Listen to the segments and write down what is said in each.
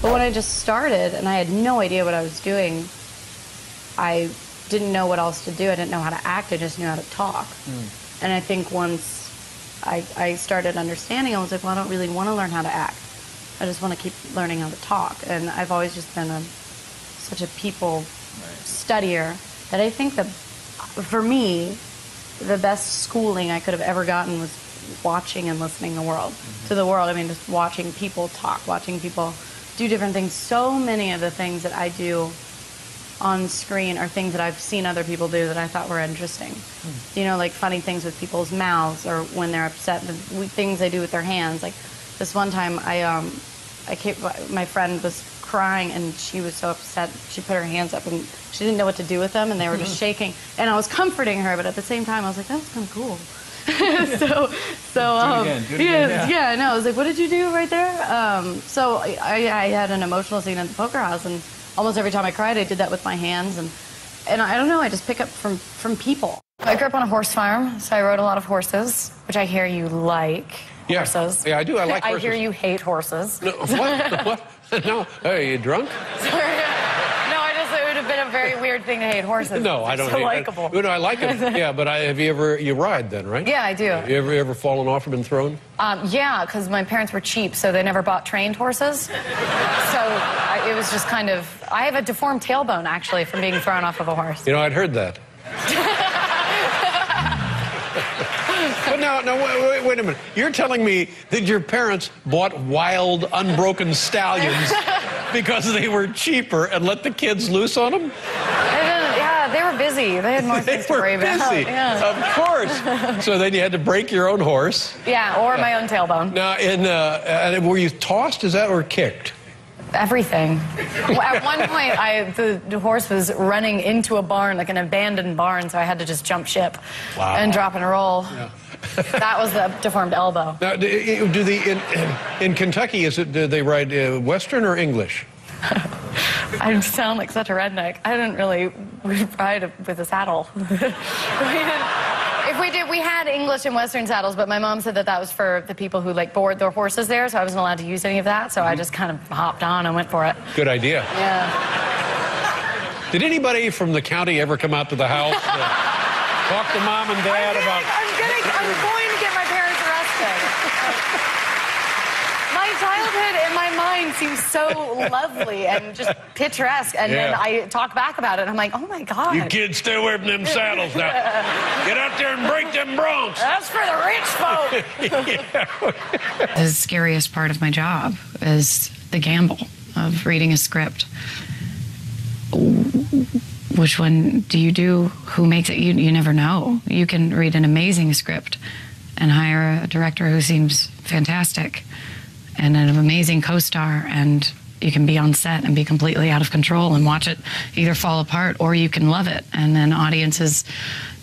But when I just started and I had no idea what I was doing, I didn't know what else to do. I didn't know how to act. I just knew how to talk. And I think once I started understanding, I was like, well, I don't really want to learn how to act. I just want to keep learning how to talk. And I've always just been such a people studier that I think that, for me, the best schooling I could have ever gotten was watching and listening to the world. I mean, just watching people talk, watching people do different things. So many of the things that I do on screen are things that I've seen other people do that I thought were interesting. You know, like funny things with people's mouths, or when they're upset, things they do with their hands. Like this one time, my friend was crying and she was so upset. She put her hands up and she didn't know what to do with them, and they were just shaking. And I was comforting her, but at the same time, I was like, that was kind of cool. Yeah, I know. I was like, what did you do right there? So I had an emotional scene at the poker house, and almost every time I cried, I did that with my hands, and I don't know, I just pick up from people. I grew up on a horse farm, so I rode a lot of horses, which I hear you like. Horses. Yeah, I do. I like horses. I hear you hate horses. No, what? What? No. Are you drunk? Sorry. No, it would have been a very weird thing to hate horses. No, I don't. So likable. No, I like it. Yeah, but you ride then, right? Yeah, I do. You ever fallen off or been thrown? Yeah, because my parents were cheap, so they never bought trained horses. So it was just kind of. I have a deformed tailbone actually from being thrown off of a horse. You know, I'd heard that. But no, wait a minute. You're telling me that your parents bought wild, unbroken stallions because they were cheaper and let the kids loose on them? Yeah, they were busy. They had more things to worry about. Yeah. Of course. So then you had to break your own horse. Yeah, or my own tailbone. Now, and were you tossed, is that, or kicked? Everything. At one point, the horse was running into a barn, like an abandoned barn, so I had to just jump ship and drop and roll. Yeah. That was the deformed elbow. Now, in Kentucky, do they ride Western or English? I sound like such a redneck. I didn't really ride with a saddle. If we did, we had English and Western saddles, but my mom said that was for the people who like board their horses there, so I wasn't allowed to use any of that, so I just kind of hopped on and went for it. Good idea. Yeah. Did anybody from the county ever come out to the house to talk to mom and dad about... I'm going to get my parents arrested. My childhood in my mind seems so lovely and just picturesque, and then I talk back about it, and I'm like, oh my God. You kids stay away from them saddles now. Get out there and break them broncs. That's for the rich folk. The scariest part of my job is the gamble of reading a script. Which one do you do? Who makes it? You never know. You can read an amazing script and hire a director who seems fantastic and an amazing co-star, and you can be on set and be completely out of control and watch it either fall apart, or you can love it, and then audiences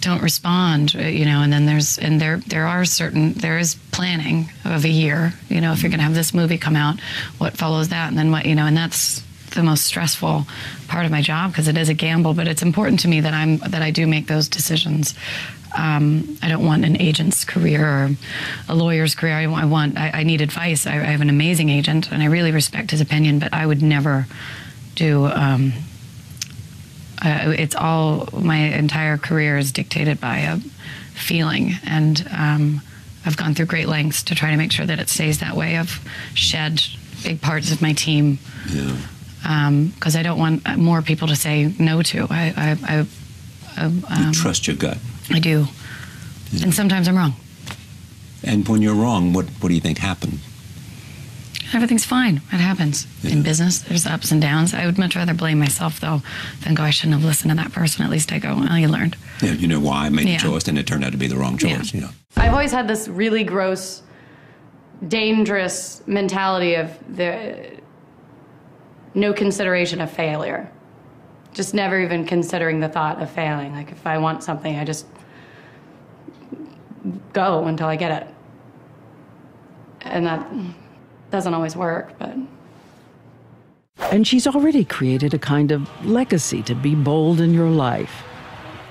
don't respond, you know, and then there is planning of a year, you know, if you're gonna have this movie come out, what follows that, and then what, you know, and that's the most stressful part of my job, because it is a gamble, but it's important to me that I do make those decisions. I don't want an agent's career or a lawyer's career. I need advice. I have an amazing agent, and I really respect his opinion, but I would never do, it's all, my entire career is dictated by a feeling, and I've gone through great lengths to try to make sure that it stays that way. I've shed big parts of my team. Because I don't want more people to say no to. You trust your gut. I do. Yeah. And sometimes I'm wrong. And when you're wrong, what do you think happened? Everything's fine. It happens. In business, there's ups and downs. I would much rather blame myself, though, than go, I shouldn't have listened to that person. At least I go, well, you learned. Yeah, you know why I made the choice, and it turned out to be the wrong choice. Yeah. I've always had this really gross, dangerous mentality of no consideration of failure. Just never even considering the thought of failing. Like, if I want something, I just go until I get it. And that doesn't always work, but... And she's already created a kind of legacy to be bold in your life.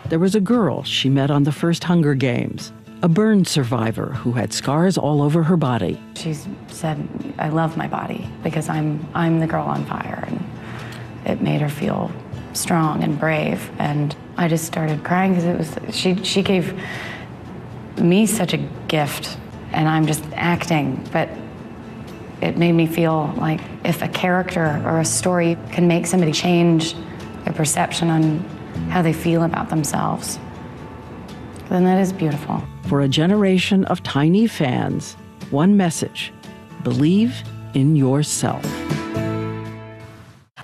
There was a girl she met on the first Hunger Games. a burn survivor who had scars all over her body. She said, I love my body because I'm the girl on fire. And it made her feel strong and brave. And I just started crying because she gave me such a gift, and I'm just acting, but it made me feel like if a character or a story can make somebody change their perception on how they feel about themselves, then that is beautiful. For a generation of tiny fans, one message: believe in yourself.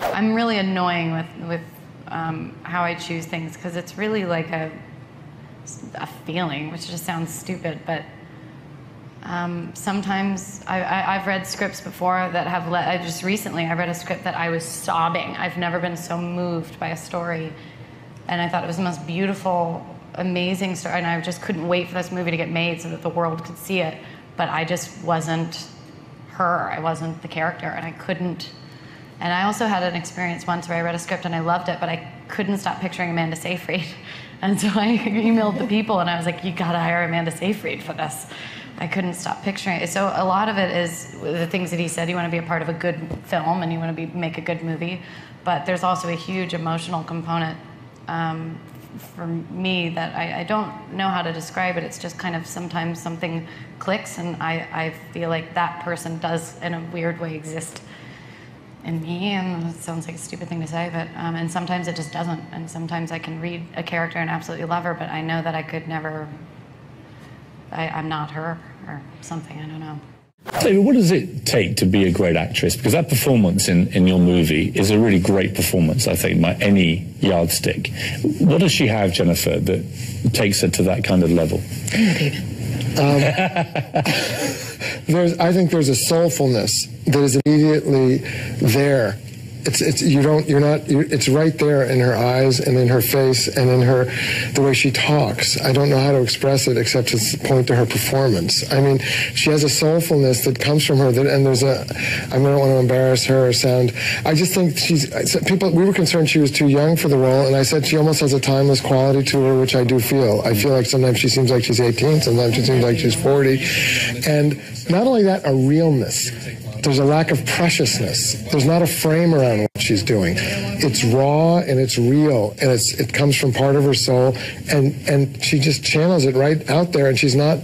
I'm really annoying with how I choose things, because it's really like a feeling, which just sounds stupid, but sometimes I've read scripts before that have just recently I read a script that I was sobbing. I've never been so moved by a story, and I thought it was the most beautiful, amazing story, and I just couldn't wait for this movie to get made so that the world could see it, but I just wasn't her. I wasn't the character, and I couldn't. And I also had an experience once where I read a script and I loved it, but I couldn't stop picturing Amanda Seyfried. And so I emailed the people and I was like, you gotta hire Amanda Seyfried for this. I couldn't stop picturing it. So a lot of it is the things that he said. You want to be a part of a good film and you want to make a good movie, but there's also a huge emotional component for me that I don't know how to describe it. It's just kind of sometimes something clicks, and I feel like that person does in a weird way exist in me, and it sounds like a stupid thing to say, but and sometimes it just doesn't, and sometimes I can read a character and absolutely love her, but I know that I could never, I'm not her or something, I don't know. David, what does it take to be a great actress? Because that performance in your movie is a really great performance, I think, by any yardstick. What does she have, Jennifer, that takes her to that kind of level? I think there's a soulfulness that is immediately there. It's right there in her eyes and in her face and in the way she talks. I don't know how to express it except to point to her performance. I mean, she has a soulfulness that comes from her, and I don't want to embarrass her or sound, I just think we were concerned she was too young for the role, and I said she almost has a timeless quality to her, which I do feel. I feel like sometimes she seems like she's 18, sometimes she seems like she's 40. And not only that, a realness. There's a lack of preciousness. There's not a frame around what she's doing. It's raw and it's real, and it comes from part of her soul, and she just channels it right out there, and she's not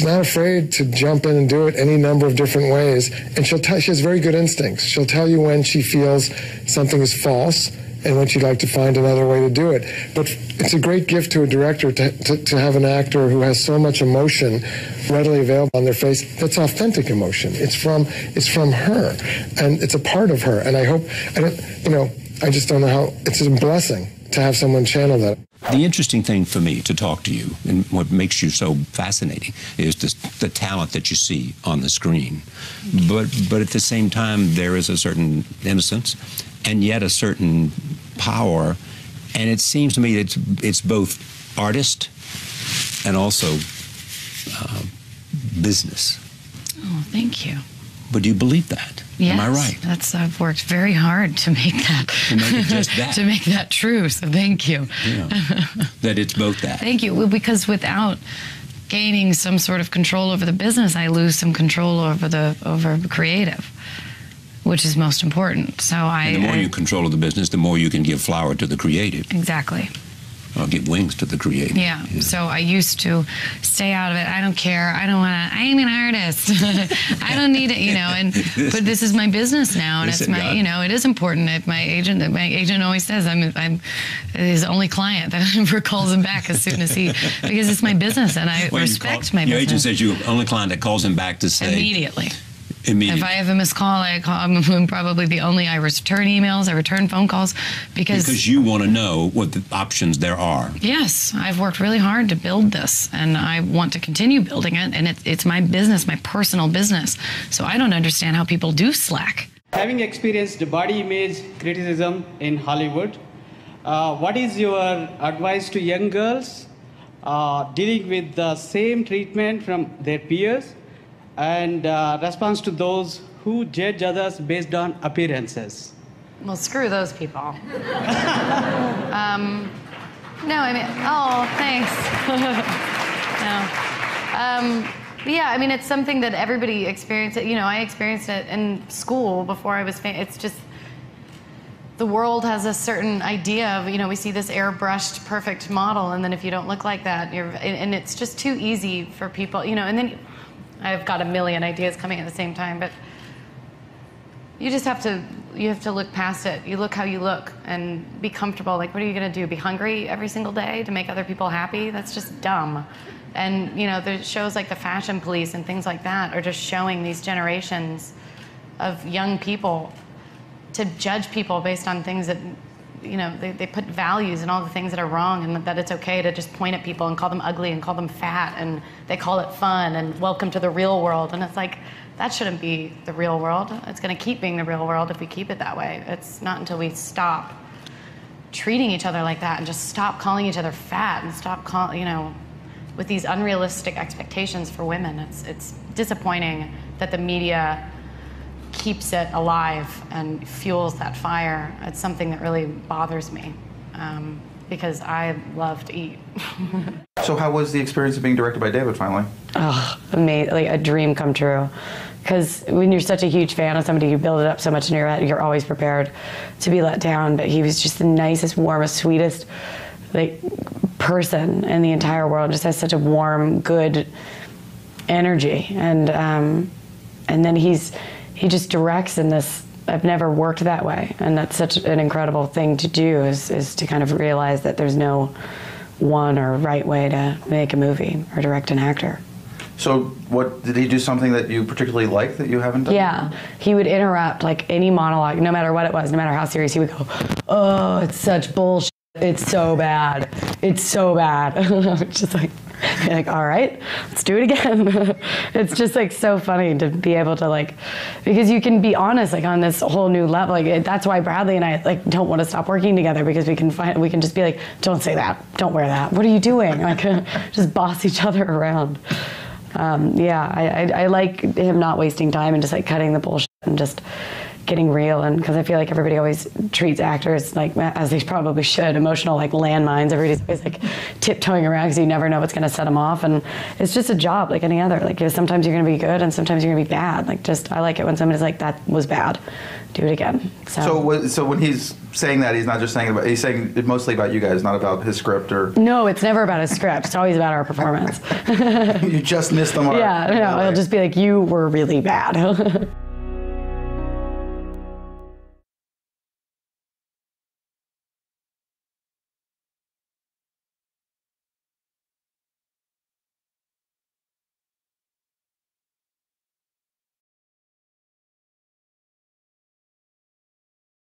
afraid to jump in and do it any number of different ways. And she has very good instincts. She'll tell you when she feels something is false and when she'd like to find another way to do it. But it's a great gift to a director to have an actor who has so much emotion readily available on their face. That's authentic emotion. It's from her, and it's a part of her. And I just don't know how, it's a blessing to have someone channel that. The interesting thing for me to talk to you, and what makes you so fascinating, is the talent that you see on the screen. But at the same time, there is a certain innocence, and yet a certain power, and it seems to me it's both artist and also business. Oh, thank you. But do you believe that? Yes, am I right? I've worked very hard to make that. To make it just that. To make that true, so thank you. Yeah. That it's both that. Thank you, well, because without gaining some sort of control over the business, I lose some control over the creative, which is most important. So and the more you control the business, the more you can give flower to the creative. Exactly. Or give wings to the creative. Yeah. So I used to stay out of it. I don't care. I don't want to. I'm an artist. I don't need it, but this is my business now, and it's my, it is important. If my agent always says I'm his only client that never calls him back as soon as because it's my business, and I respect my business. Your agent says you're the only client that calls him back to say immediately. If I have a missed call, I'm probably the only. I return emails, I return phone calls, because you want to know what the options there are. Yes, I've worked really hard to build this, and I want to continue building it, and it's my business, my personal business. So I don't understand how people do slack. Having experienced body image criticism in Hollywood, what is your advice to young girls dealing with the same treatment from their peers, and response to those who judge others based on appearances? Well, screw those people. No, I mean, oh, thanks. Yeah, I mean, it's something that everybody experienced. You know, I experienced it in school before I was famous. It's just, the world has a certain idea of, you know, we see this airbrushed perfect model, and then if you don't look like that, and it's just too easy for people, you know, and then I've got a million ideas coming at the same time, but you just have to look past it. You look how you look and be comfortable. Like, what are you gonna do? Be hungry every single day to make other people happy? That's just dumb. And, you know, there's shows like The Fashion Police and things like that are just showing these generations of young people to judge people based on things that, you know, they put values in all the things that are wrong, and that it's okay to just point at people and call them ugly and call them fat, and they call it fun and welcome to the real world. And it's like, that shouldn't be the real world. It's gonna keep being the real world if we keep it that way. It's not until we stop treating each other like that and just stop calling each other fat and stop calling, you know, with these unrealistic expectations for women. It's disappointing that the media keeps it alive and fuels that fire. It's something that really bothers me because I love to eat. So how was the experience of being directed by David finally? Oh, amazing, like a dream come true. Because when you're such a huge fan of somebody, you build it up so much in your head, you're always prepared to be let down. But he was just the nicest, warmest, sweetest, like, person in the entire world. Just has such a warm, good energy, and then he just directs in this. I've never worked that way, and that's such an incredible thing to do. Is to kind of realize that there's no one or right way to make a movie or direct an actor. So what, did he do something that you particularly liked that you haven't done? Yeah, he would interrupt like any monologue, no matter what it was, no matter how serious, he would go, "Oh, it's such bullshit. It's so bad. It's so bad." Just like, all right, let's do it again. It's just like so funny to be able to, like, because you can be honest, like, on this whole new level. Like, that's why Bradley and I, like, don't want to stop working together, because we can just be like, don't say that, don't wear that, what are you doing? Like, just boss each other around. Yeah, I like him not wasting time and just like cutting the bullshit and just getting real. And because I feel like everybody always treats actors like, as they probably should, emotional like landmines. Everybody's always like tiptoeing around because you never know what's going to set them off. And it's just a job like any other. Like, sometimes you're going to be good and sometimes you're going to be bad. Like, just, I like it when somebody's like, that was bad, do it again. So when he's saying that, he's not just saying about, he's saying it mostly about you guys, not about his script or... No, it's never about his script. It's always about our performance. You just missed the mark. Yeah, no, it'll just be like, you were really bad.